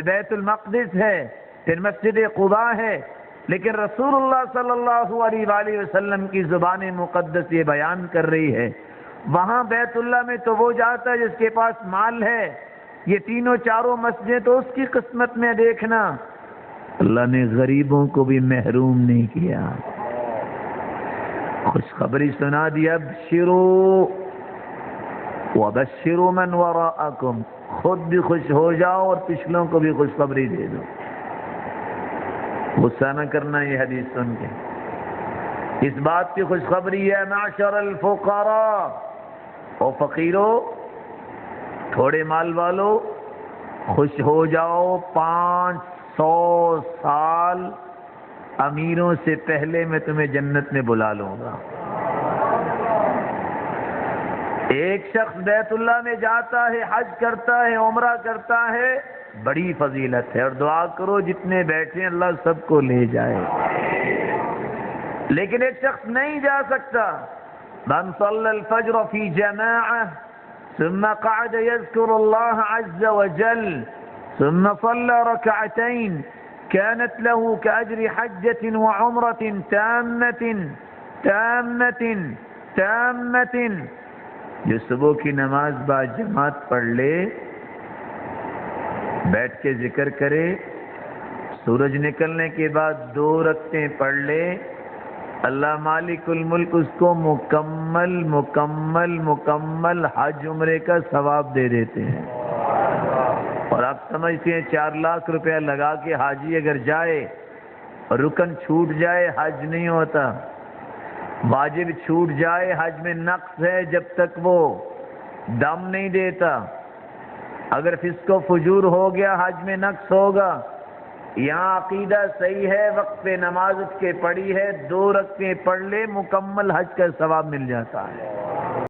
بیت المقدس ہے، پھر مسجد قباء ہے، لیکن رسول اللہ صلی اللہ علیہ وآلہ وسلم کی زبان مقدس یہ بیان کر رہی ہے، وہاں بیت اللہ میں تو وہ جاتا ہے جس کے پاس مال ہے، یہ تینوں چاروں مسجدیں تو اس کی قسمت میں دیکھنا۔ اللہ نے غریبوں کو بھی محروم نہیں کیا، خوشخبری سنا دی، ابشروا وبشروا من وراءکم، خود بھی خوش ہو جاؤ اور پچھلوں کو بھی خوشخبری دے دو۔ غصہ نہ کرنا یہ حدیث سن کے، اس بات کی خوشخبری ہے معشر الفقراء، او فقیرو، تھوڑے مال والو، خوش ہو جاؤ، 500 سال امیروں سے پہلے میں تمہیں جنت میں بلا لوں گا۔ ایک شخص بیت اللہ میں جاتا ہے، حج کرتا ہے، عمرہ کرتا ہے، بڑی فضیلت ہے، اور دعا کرو جتنے بیٹھے اللہ سب کو لے جائے۔ لیکن ایک شخص نہیں جا سکتا، من صلی الفجر فی جماعہ ثم قعد يذكر الله عز وجل ثم صلى ركعتين كانت له كأجر حجة وعمرة تامة۔ جو صبح کی نماز با جماعت پڑھ لے، بیٹھ کے ذکر کرے، سورج نکلنے کے بعد 2 رکعتیں پڑھ لے، اللہ مالک الملک اس کو مکمل حج عمرے کا ثواب دے دیتے ہیں۔ اور آپ سمجھتے ہیں 4 لاکھ روپیہ لگا کے حاجی اگر جائے اور رکن چھوٹ جائے حج نہیں ہوتا، واجب چھوٹ جائے حج میں نقص ہے جب تک وہ دم نہیں دیتا، اگر فسق و فجور ہو گیا حج میں نقص ہوگا۔ یہاں عقیدہ صحیح ہے، وقت پہ نماز اٹھ کے پڑھی ہے، 2 رکعتیں پڑھ لے، مکمل حج کا ثواب مل جاتا ہے۔